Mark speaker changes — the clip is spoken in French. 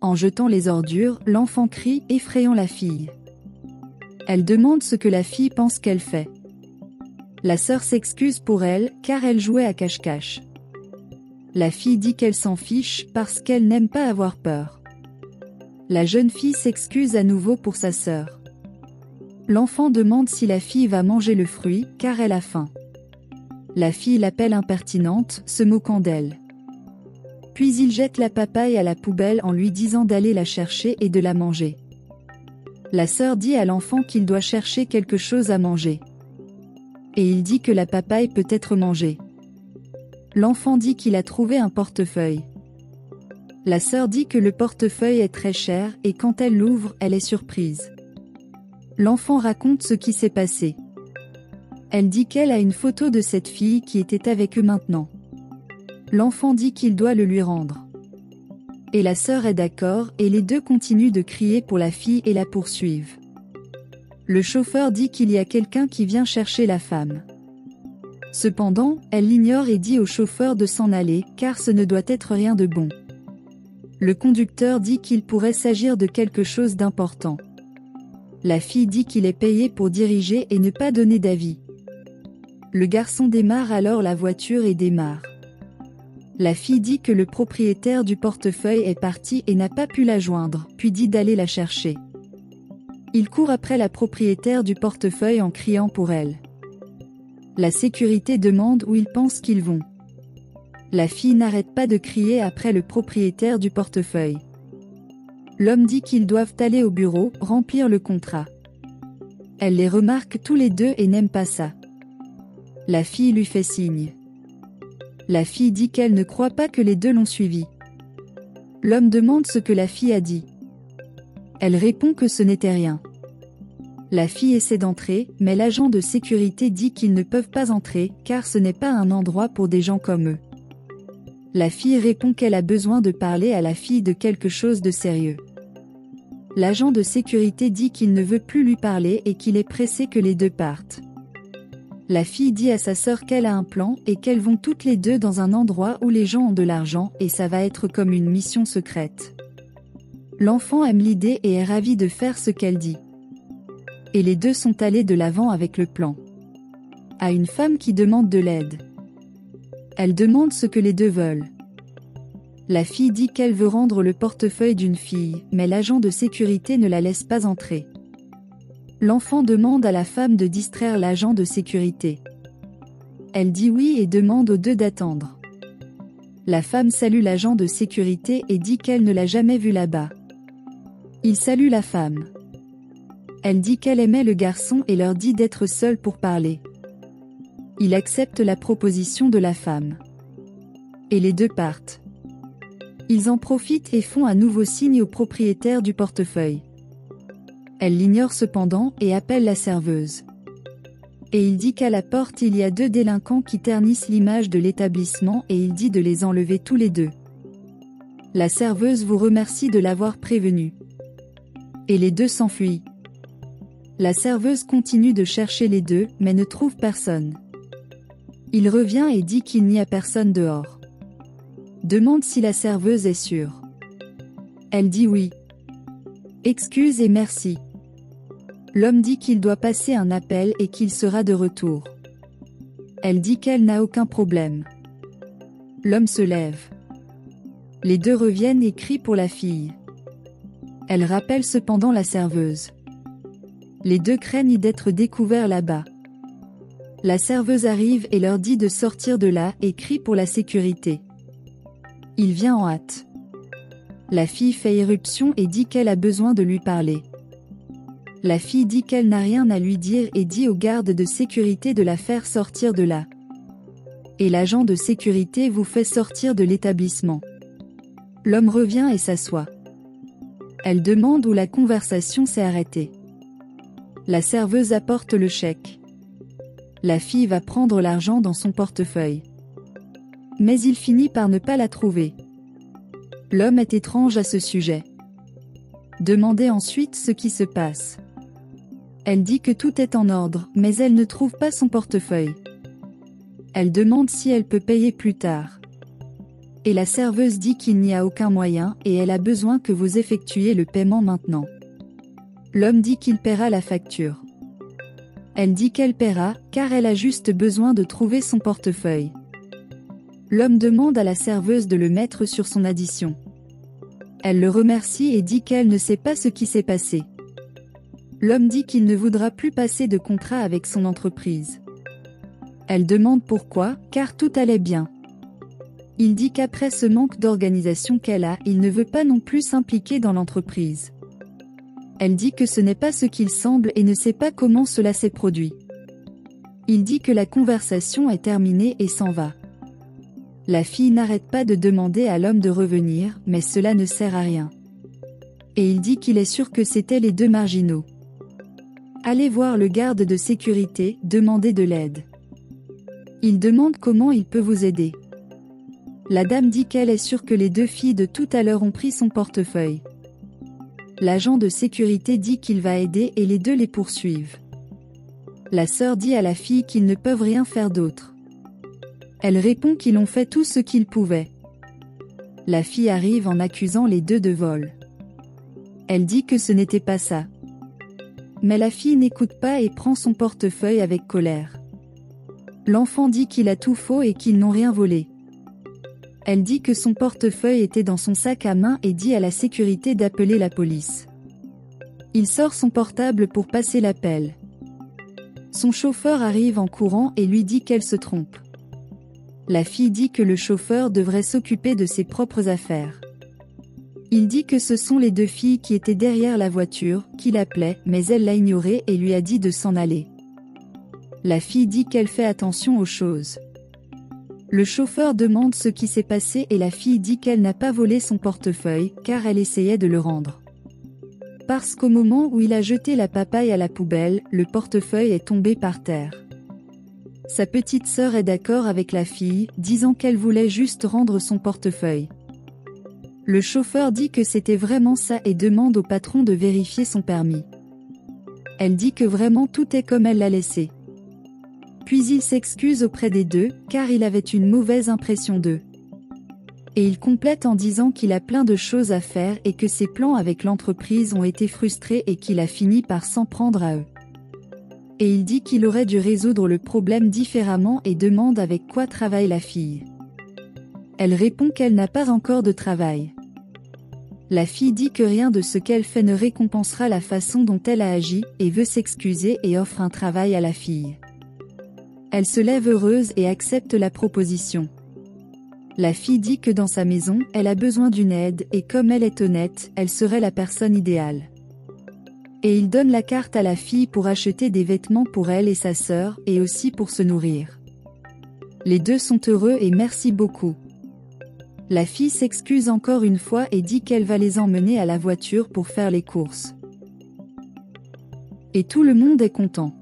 Speaker 1: En jetant les ordures, l'enfant crie, effrayant la fille. Elle demande ce que la fille pense qu'elle fait. La sœur s'excuse pour elle, car elle jouait à cache-cache. La fille dit qu'elle s'en fiche parce qu'elle n'aime pas avoir peur. La jeune fille s'excuse à nouveau pour sa sœur. L'enfant demande si la fille va manger le fruit, car elle a faim. La fille l'appelle impertinente, se moquant d'elle. Puis il jette la papaye à la poubelle en lui disant d'aller la chercher et de la manger. La sœur dit à l'enfant qu'il doit chercher quelque chose à manger. Et il dit que la papaye peut être mangée. L'enfant dit qu'il a trouvé un portefeuille. La sœur dit que le portefeuille est très cher et quand elle l'ouvre, elle est surprise. L'enfant raconte ce qui s'est passé. Elle dit qu'elle a une photo de cette fille qui était avec eux maintenant. L'enfant dit qu'il doit le lui rendre. Et la sœur est d'accord et les deux continuent de crier pour la fille et la poursuivent. Le chauffeur dit qu'il y a quelqu'un qui vient chercher la femme. Cependant, elle l'ignore et dit au chauffeur de s'en aller, car ce ne doit être rien de bon. Le conducteur dit qu'il pourrait s'agir de quelque chose d'important. La fille dit qu'il est payé pour diriger et ne pas donner d'avis. Le garçon démarre alors la voiture et démarre. La fille dit que le propriétaire du portefeuille est parti et n'a pas pu la joindre, puis dit d'aller la chercher. Il court après la propriétaire du portefeuille en criant pour elle. La sécurité demande où ils pensent qu'ils vont. La fille n'arrête pas de crier après le propriétaire du portefeuille. L'homme dit qu'ils doivent aller au bureau, remplir le contrat. Elle les remarque tous les deux et n'aime pas ça. La fille lui fait signe. La fille dit qu'elle ne croit pas que les deux l'ont suivi. L'homme demande ce que la fille a dit. Elle répond que ce n'était rien. La fille essaie d'entrer, mais l'agent de sécurité dit qu'ils ne peuvent pas entrer, car ce n'est pas un endroit pour des gens comme eux. La fille répond qu'elle a besoin de parler à la fille de quelque chose de sérieux. L'agent de sécurité dit qu'il ne veut plus lui parler et qu'il est pressé que les deux partent. La fille dit à sa sœur qu'elle a un plan et qu'elles vont toutes les deux dans un endroit où les gens ont de l'argent et ça va être comme une mission secrète. L'enfant aime l'idée et est ravi de faire ce qu'elle dit. Et les deux sont allés de l'avant avec le plan. À une femme qui demande de l'aide. Elle demande ce que les deux veulent. La fille dit qu'elle veut rendre le portefeuille d'une fille, mais l'agent de sécurité ne la laisse pas entrer. L'enfant demande à la femme de distraire l'agent de sécurité. Elle dit oui et demande aux deux d'attendre. La femme salue l'agent de sécurité et dit qu'elle ne l'a jamais vu là-bas. Il salue la femme. Elle dit qu'elle aimait le garçon et leur dit d'être seule pour parler. Il accepte la proposition de la femme. Et les deux partent. Ils en profitent et font un nouveau signe au propriétaire du portefeuille. Elle l'ignore cependant et appelle la serveuse. Et il dit qu'à la porte il y a deux délinquants qui ternissent l'image de l'établissement et il dit de les enlever tous les deux. La serveuse vous remercie de l'avoir prévenu. Et les deux s'enfuient. La serveuse continue de chercher les deux, mais ne trouve personne. Il revient et dit qu'il n'y a personne dehors. Demande si la serveuse est sûre. Elle dit oui. Excuse et merci. L'homme dit qu'il doit passer un appel et qu'il sera de retour. Elle dit qu'elle n'a aucun problème. L'homme se lève. Les deux reviennent et crient pour la fille. Elle rappelle cependant la serveuse. Les deux craignent d'être découverts là-bas. La serveuse arrive et leur dit de sortir de là et crie pour la sécurité. Il vient en hâte. La fille fait irruption et dit qu'elle a besoin de lui parler. La fille dit qu'elle n'a rien à lui dire et dit au garde de sécurité de la faire sortir de là. Et l'agent de sécurité vous fait sortir de l'établissement. L'homme revient et s'assoit. Elle demande où la conversation s'est arrêtée. La serveuse apporte le chèque. La fille va prendre l'argent dans son portefeuille. Mais il finit par ne pas la trouver. L'homme est étrange à ce sujet. Demandez ensuite ce qui se passe. Elle dit que tout est en ordre, mais elle ne trouve pas son portefeuille. Elle demande si elle peut payer plus tard. Et la serveuse dit qu'il n'y a aucun moyen et elle a besoin que vous effectuiez le paiement maintenant. L'homme dit qu'il paiera la facture. Elle dit qu'elle paiera, car elle a juste besoin de trouver son portefeuille. L'homme demande à la serveuse de le mettre sur son addition. Elle le remercie et dit qu'elle ne sait pas ce qui s'est passé. L'homme dit qu'il ne voudra plus passer de contrat avec son entreprise. Elle demande pourquoi, car tout allait bien. Il dit qu'après ce manque d'organisation qu'elle a, il ne veut pas non plus s'impliquer dans l'entreprise. Elle dit que ce n'est pas ce qu'il semble et ne sait pas comment cela s'est produit. Il dit que la conversation est terminée et s'en va. La fille n'arrête pas de demander à l'homme de revenir, mais cela ne sert à rien. Et il dit qu'il est sûr que c'étaient les deux marginaux. Allez voir le garde de sécurité, demandez de l'aide. Il demande comment il peut vous aider. La dame dit qu'elle est sûre que les deux filles de tout à l'heure ont pris son portefeuille. L'agent de sécurité dit qu'il va aider et les deux les poursuivent. La sœur dit à la fille qu'ils ne peuvent rien faire d'autre. Elle répond qu'ils ont fait tout ce qu'ils pouvaient. La fille arrive en accusant les deux de vol. Elle dit que ce n'était pas ça. Mais la fille n'écoute pas et prend son portefeuille avec colère. L'enfant dit qu'il a tout faux et qu'ils n'ont rien volé. Elle dit que son portefeuille était dans son sac à main et dit à la sécurité d'appeler la police. Il sort son portable pour passer l'appel. Son chauffeur arrive en courant et lui dit qu'elle se trompe. La fille dit que le chauffeur devrait s'occuper de ses propres affaires. Il dit que ce sont les deux filles qui étaient derrière la voiture, qui l'appelaient, mais elle l'a ignoré et lui a dit de s'en aller. La fille dit qu'elle fait attention aux choses. Le chauffeur demande ce qui s'est passé et la fille dit qu'elle n'a pas volé son portefeuille, car elle essayait de le rendre. Parce qu'au moment où il a jeté la papaye à la poubelle, le portefeuille est tombé par terre. Sa petite sœur est d'accord avec la fille, disant qu'elle voulait juste rendre son portefeuille. Le chauffeur dit que c'était vraiment ça et demande au patron de vérifier son permis. Elle dit que vraiment tout est comme elle l'a laissé. Puis il s'excuse auprès des deux, car il avait une mauvaise impression d'eux. Et il complète en disant qu'il a plein de choses à faire et que ses plans avec l'entreprise ont été frustrés et qu'il a fini par s'en prendre à eux. Et il dit qu'il aurait dû résoudre le problème différemment et demande avec quoi travaille la fille. Elle répond qu'elle n'a pas encore de travail. La fille dit que rien de ce qu'elle fait ne récompensera la façon dont elle a agi et veut s'excuser et offre un travail à la fille. Elle se lève heureuse et accepte la proposition. La fille dit que dans sa maison, elle a besoin d'une aide et comme elle est honnête, elle serait la personne idéale. Et il donne la carte à la fille pour acheter des vêtements pour elle et sa sœur et aussi pour se nourrir. Les deux sont heureux et merci beaucoup. La fille s'excuse encore une fois et dit qu'elle va les emmener à la voiture pour faire les courses. Et tout le monde est content.